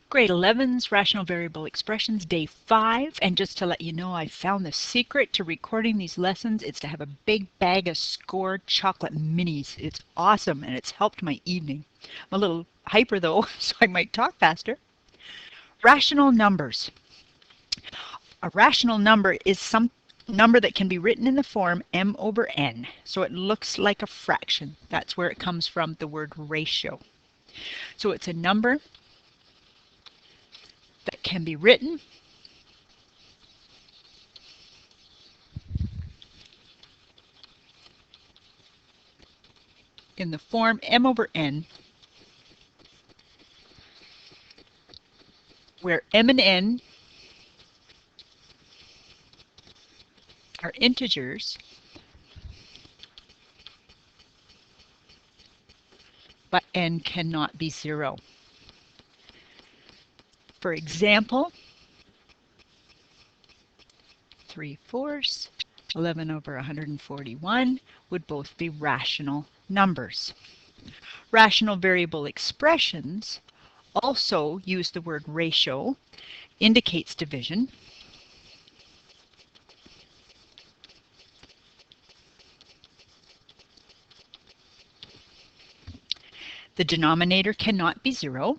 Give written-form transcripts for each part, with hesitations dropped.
Grade 11's Rational Variable Expressions, Day 5. And just to let you know, I found the secret to recording these lessons is to have a big bag of Score chocolate minis. It's awesome and it's helped my evening. I'm a little hyper though, so I might talk faster. Rational numbers. A rational number is some number that can be written in the form m over n. So it looks like a fraction. That's where it comes from, the word ratio. So it's a number that can be written in the form m over n, where m and n are integers, but n cannot be 0. For example, 3/4, 11 over 141 would both be rational numbers. Rational variable expressions also use the word ratio, indicates division. The denominator cannot be 0.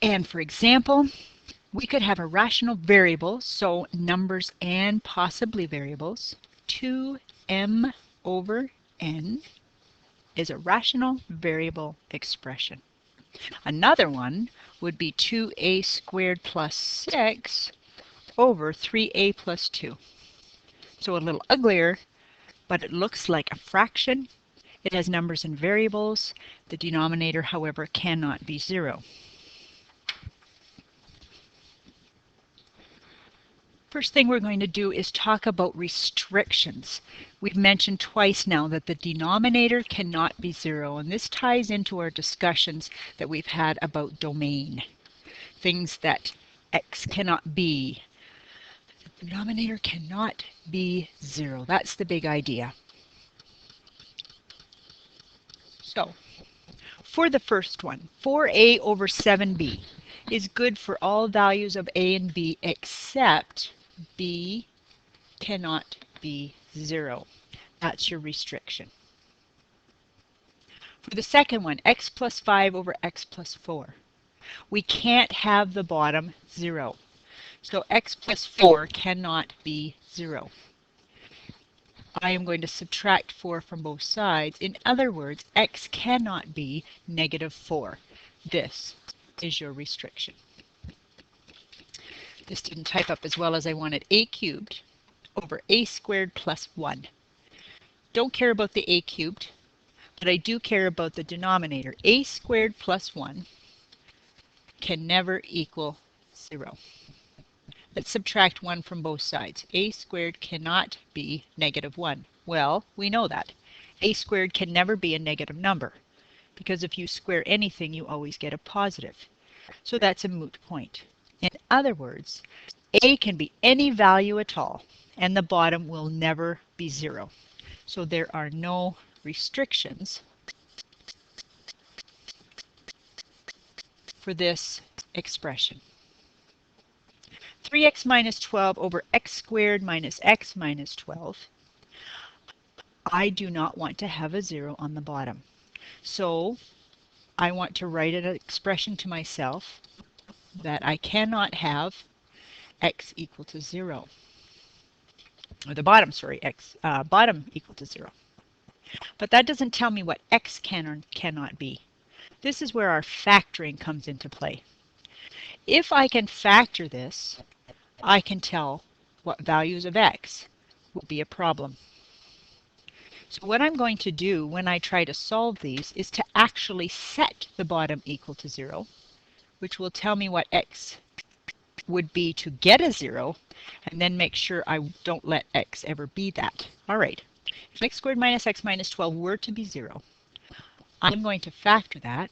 And for example, we could have a rational variable, so numbers and possibly variables. 2m over n is a rational variable expression. Another one would be 2a squared plus 6 over 3a plus 2. So a little uglier, but it looks like a fraction. It has numbers and variables. The denominator, however, cannot be 0. First thing we're going to do is talk about restrictions. We've mentioned twice now that the denominator cannot be 0, and this ties into our discussions that we've had about domain. Things that x cannot be. The denominator cannot be 0. That's the big idea. So, for the first one, 4a over 7b is good for all values of a and b except b cannot be 0. That's your restriction. For the second one, x plus 5 over x plus 4. We can't have the bottom 0. So x plus 4 cannot be 0. I am going to subtract 4 from both sides. In other words, x cannot be negative 4. This is your restriction. This didn't type up as well as I wanted. A cubed over a squared plus 1. Don't care about the a cubed, but I do care about the denominator. A squared plus 1 can never equal 0. Let's subtract 1 from both sides. A squared cannot be negative 1. Well, we know that. A squared can never be a negative number, because if you square anything, you always get a positive. So that's a moot point. In other words, a can be any value at all, and the bottom will never be 0. So there are no restrictions for this expression. 3x minus 12 over x squared minus x minus 12. I do not want to have a 0 on the bottom. So I want to write an expression to myself that I cannot have x equal to 0. Or the bottom, sorry, bottom equal to 0. But that doesn't tell me what x can or cannot be. This is where our factoring comes into play. If I can factor this, I can tell what values of x will be a problem. So what I'm going to do when I try to solve these is to actually set the bottom equal to 0, which will tell me what x would be to get a 0, and then make sure I don't let x ever be that. All right, if x squared minus x minus 12 were to be 0, I'm going to factor that.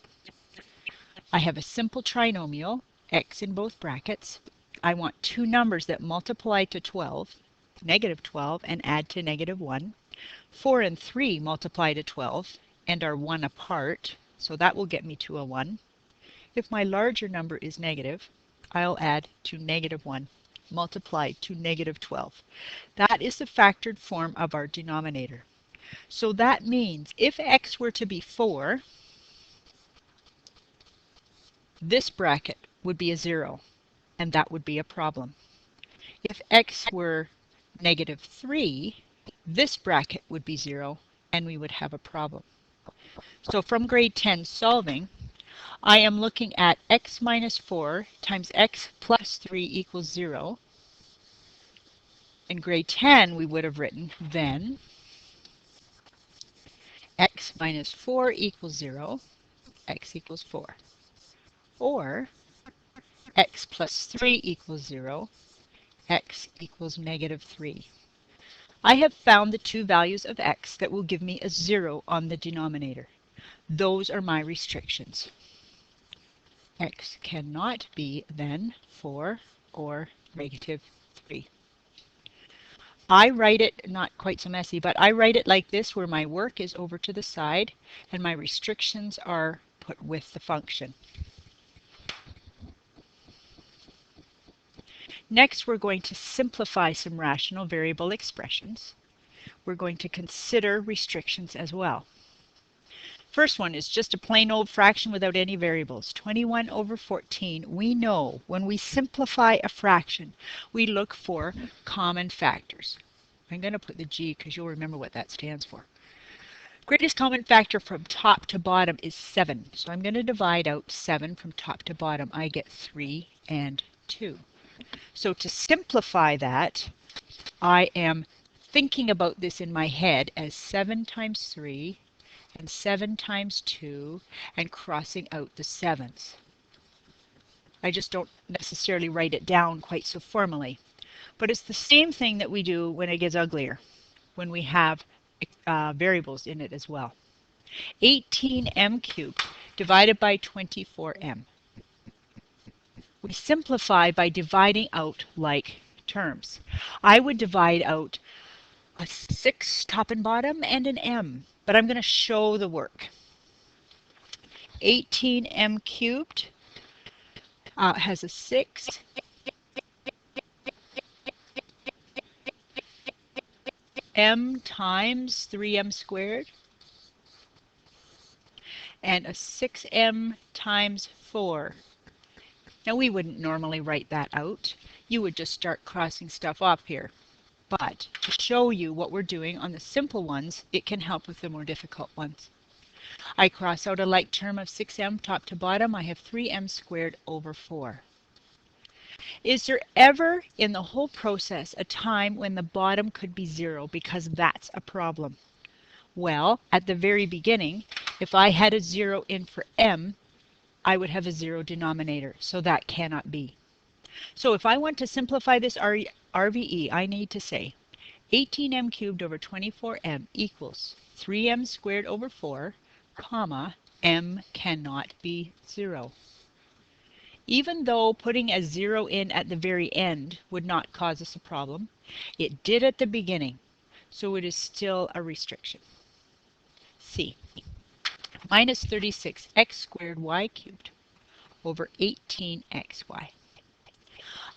I have a simple trinomial. x in both brackets. I want two numbers that multiply to 12, negative 12, and add to negative 1. 4 and 3 multiply to 12 and are 1 apart, so that will get me to a 1. If my larger number is negative, I'll add to negative 1 multiplied to negative 12. That is the factored form of our denominator. So that means if x were to be 4, this bracket would be a 0, and that would be a problem. If x were negative 3, this bracket would be 0, and we would have a problem. So from grade 10 solving, I am looking at x minus 4 times x plus 3 equals 0. In grade 10, we would have written then x minus 4 equals 0, x equals 4. Or x plus 3 equals 0, x equals negative 3. I have found the two values of x that will give me a 0 on the denominator. Those are my restrictions. X cannot be then 4 or negative 3. I write it, not quite so messy, but I write it like this, where my work is over to the side and my restrictions are put with the function. Next, we're going to simplify some rational variable expressions. We're going to consider restrictions as well. First one is just a plain old fraction without any variables. 21 over 14. We know when we simplify a fraction, we look for common factors. I'm going to put the G because you'll remember what that stands for. Greatest common factor from top to bottom is 7. So I'm going to divide out 7 from top to bottom. I get 3 and 2. So to simplify that, I am thinking about this in my head as 7 times 3 and 7 times 2 and crossing out the 7s. I just don't necessarily write it down quite so formally. But it's the same thing that we do when it gets uglier, when we have variables in it as well. 18m cubed divided by 24m. We simplify by dividing out like terms. I would divide out a 6 top and bottom and an m, but I'm going to show the work. 18m cubed has a 6. M times 3m squared and a 6m times 4. Now we wouldn't normally write that out. You would just start crossing stuff off here. But to show you what we're doing on the simple ones, it can help with the more difficult ones. I cross out a like term of 6m top to bottom. I have 3m squared over 4. Is there ever in the whole process a time when the bottom could be 0 because that's a problem? Well, at the very beginning, if I had a 0 in for m, I would have a 0 denominator, so that cannot be. So if I want to simplify this RVE, I need to say 18m cubed over 24m equals 3m squared over 4, comma, m cannot be 0. Even though putting a 0 in at the very end would not cause us a problem, it did at the beginning, so it is still a restriction. C. Minus 36x squared y cubed over 18xy.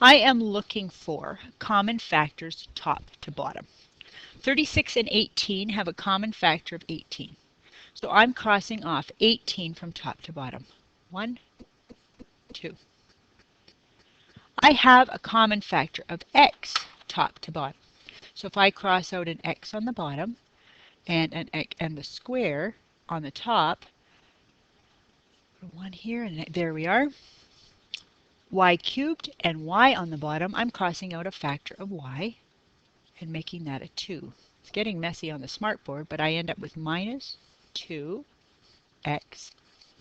I am looking for common factors top to bottom. 36 and 18 have a common factor of 18. So I'm crossing off 18 from top to bottom. 1, 2. I have a common factor of x top to bottom. So if I cross out an x on the bottom and an x and the square on the top, one here and there we are. Y cubed and y on the bottom, I'm crossing out a factor of y and making that a 2. It's getting messy on the smartboard, but I end up with minus 2x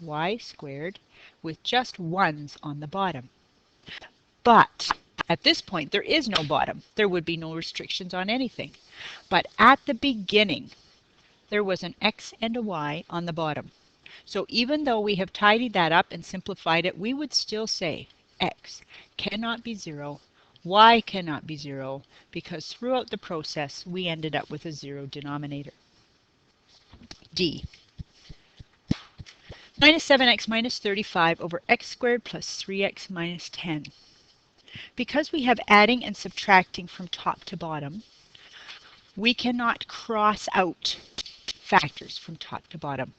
y squared with just 1's on the bottom. But at this point, there is no bottom. There would be no restrictions on anything. But at the beginning, there was an x and a y on the bottom. So even though we have tidied that up and simplified it, we would still say x cannot be 0, y cannot be 0, because throughout the process we ended up with a 0 denominator. D. Minus 7x minus 35 over x squared plus 3x minus 10. Because we have adding and subtracting from top to bottom, we cannot cross out factors from top to bottom.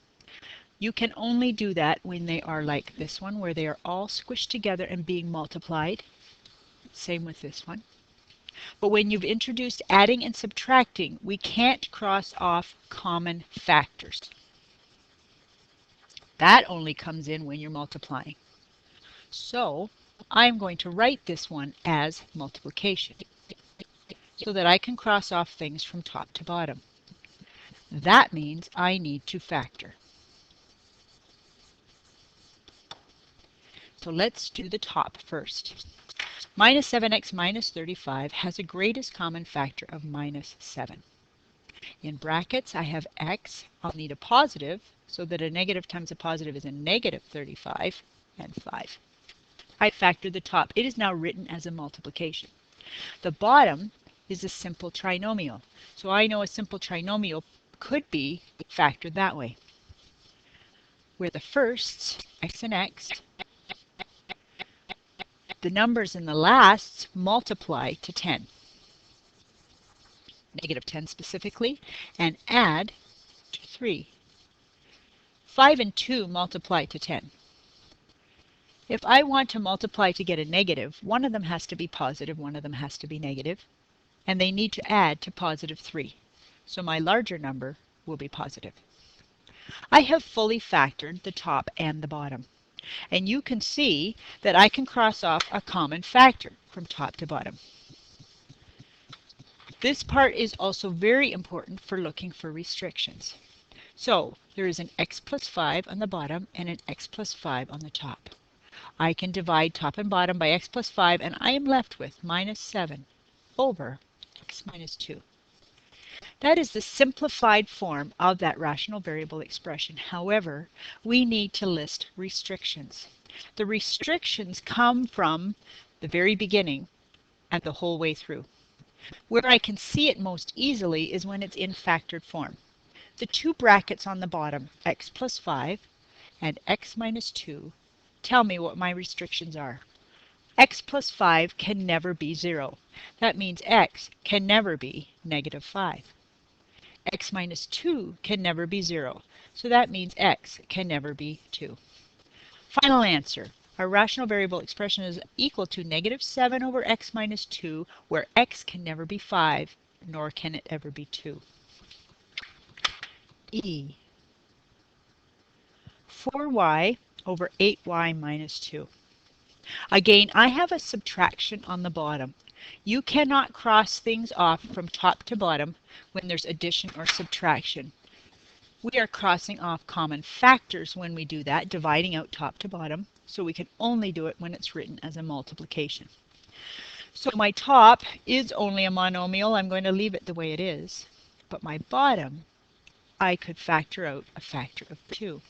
You can only do that when they are like this one, where they are all squished together and being multiplied. Same with this one. But when you've introduced adding and subtracting, we can't cross off common factors. That only comes in when you're multiplying. So I'm going to write this one as multiplication so that I can cross off things from top to bottom. That means I need to factor. So let's do the top first. Minus 7x minus 35 has a greatest common factor of minus 7. In brackets, I have x. I'll need a positive, so that a negative times a positive is a negative 35, and 5. I factored the top. It is now written as a multiplication. The bottom is a simple trinomial. So I know a simple trinomial could be factored that way, where the firsts, x and x, the numbers in the lasts multiply to 10, negative 10 specifically, and add to 3. 5 and 2 multiply to 10. If I want to multiply to get a negative, one of them has to be positive, one of them has to be negative, and they need to add to positive 3. So my larger number will be positive. I have fully factored the top and the bottom. And you can see that I can cross off a common factor from top to bottom. This part is also very important for looking for restrictions. So there is an x plus 5 on the bottom and an x plus 5 on the top. I can divide top and bottom by x plus 5, and I am left with minus 7 over x minus 2. That is the simplified form of that rational variable expression. However, we need to list restrictions. The restrictions come from the very beginning and the whole way through. Where I can see it most easily is when it's in factored form. The two brackets on the bottom, x plus 5 and x minus 2, tell me what my restrictions are. X plus 5 can never be 0. That means x can never be negative 5. X minus 2 can never be 0. So that means x can never be 2. Final answer. Our rational variable expression is equal to negative 7 over x minus 2, where x can never be 5, nor can it ever be 2. E. 4y over 8y minus 2. Again, I have a subtraction on the bottom. You cannot cross things off from top to bottom when there's addition or subtraction. We are crossing off common factors when we do that, dividing out top to bottom, so we can only do it when it's written as a multiplication. So my top is only a monomial. I'm going to leave it the way it is. But my bottom, I could factor out a factor of 2.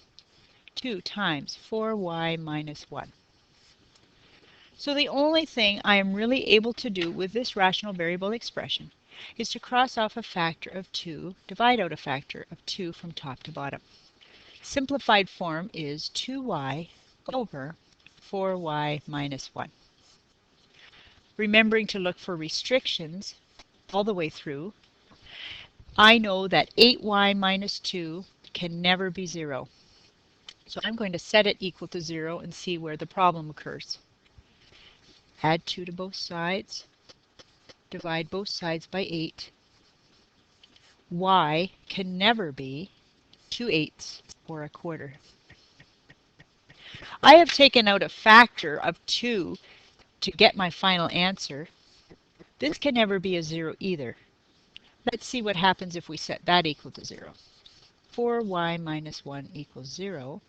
2 times 4y minus 1. So the only thing I am really able to do with this rational variable expression is to cross off a factor of 2, divide out a factor of 2 from top to bottom. Simplified form is 2y over 4y minus 1. Remembering to look for restrictions all the way through, I know that 8y minus 2 can never be 0. So I'm going to set it equal to 0 and see where the problem occurs. Add 2 to both sides. Divide both sides by 8. Y can never be 2/8 or a quarter. I have taken out a factor of 2 to get my final answer. This can never be a 0 either. Let's see what happens if we set that equal to 0. 4y minus 1 equals 0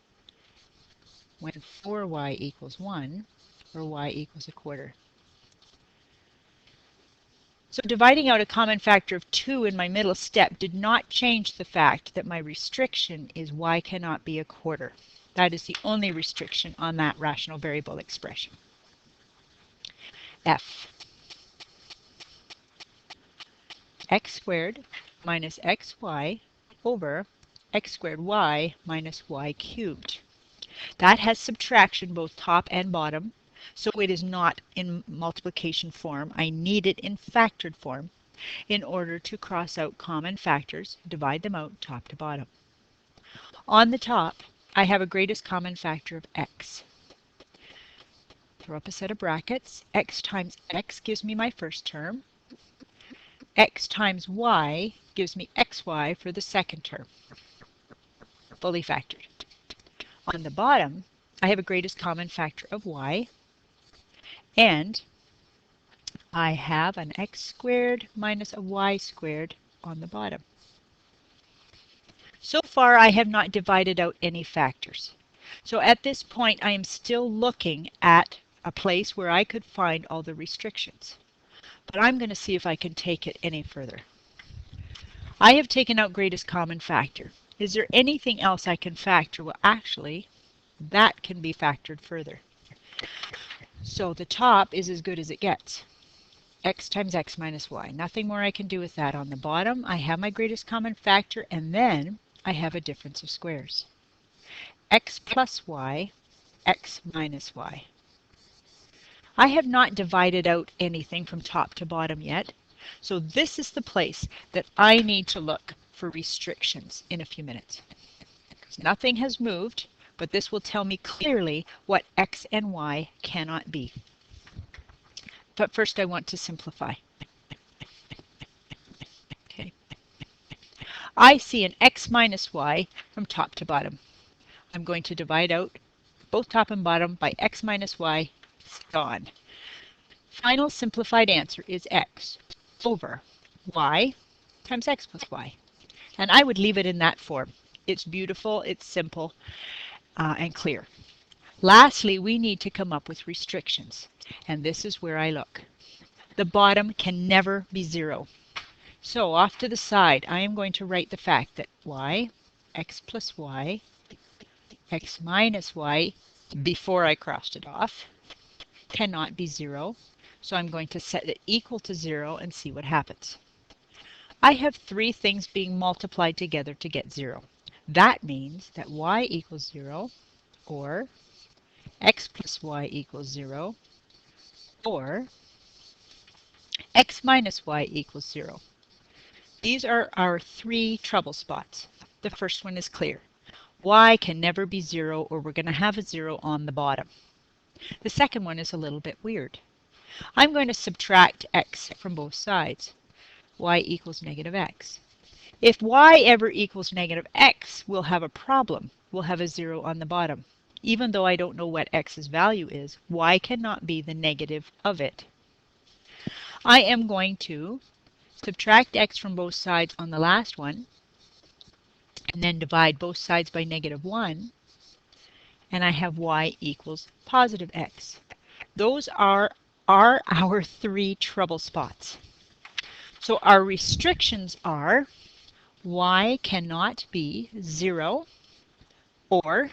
when 4y equals 1, or y equals a quarter. So dividing out a common factor of 2 in my middle step did not change the fact that my restriction is y cannot be a quarter. That is the only restriction on that rational variable expression. f. X squared minus xy over x squared y minus y cubed. That has subtraction both top and bottom, so it is not in multiplication form. I need it in factored form in order to cross out common factors, divide them out top to bottom. On the top, I have a greatest common factor of x. Throw up a set of brackets. X times x gives me my first term. X times y gives me xy for the second term, fully factored. On the bottom, I have a greatest common factor of y, and I have an x squared minus a y squared on the bottom. So far, I have not divided out any factors. So at this point, I am still looking at a place where I could find all the restrictions. But I'm going to see if I can take it any further. I have taken out greatest common factor. Is there anything else I can factor? Well, actually, that can be factored further. So the top is as good as it gets. X times x minus y. Nothing more I can do with that. On the bottom, I have my greatest common factor, and then I have a difference of squares. X plus y, x minus y. I have not divided out anything from top to bottom yet, so this is the place that I need to look for restrictions in a few minutes. Because nothing has moved, but this will tell me clearly what x and y cannot be. But first I want to simplify. Okay. I see an x minus y from top to bottom. I'm going to divide out both top and bottom by x minus y. It's gone. Final simplified answer is x over y times x plus y. And I would leave it in that form. It's beautiful, it's simple, and clear. Lastly, we need to come up with restrictions. And this is where I look. The bottom can never be 0. So off to the side, I am going to write the fact that y, x plus y, x minus y, before I crossed it off, cannot be 0. So I'm going to set it equal to 0 and see what happens. I have 3 things being multiplied together to get 0. That means that y equals 0, or x plus y equals 0, or x minus y equals 0. These are our 3 trouble spots. The first one is clear. Y can never be 0, or we're going to have a 0 on the bottom. The second one is a little bit weird. I'm going to subtract x from both sides. Y equals negative x. If y ever equals negative x, we'll have a problem. We'll have a 0 on the bottom. Even though I don't know what x's value is, y cannot be the negative of it. I am going to subtract x from both sides on the last one, and then divide both sides by negative 1, and I have y equals positive x. Those are our 3 trouble spots. So our restrictions are y cannot be 0, or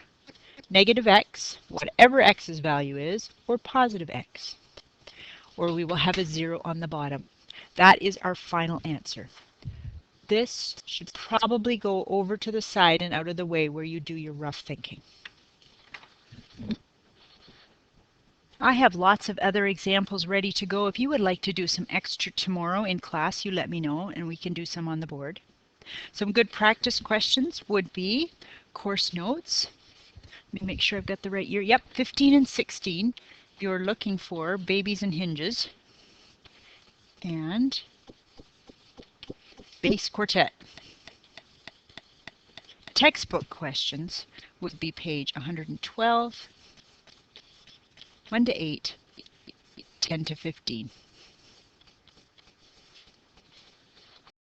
negative x, whatever x's value is, or positive x. Or we will have a 0 on the bottom. That is our final answer. This should probably go over to the side and out of the way where you do your rough thinking. I have lots of other examples ready to go. If you would like to do some extra tomorrow in class, you let me know and we can do some on the board. Some good practice questions would be course notes. Let me make sure I've got the right year. Yep, 15 and 16. You're looking for babies and hinges and bass quartet. Textbook questions would be page 112, 1 to 8, 10 to 15.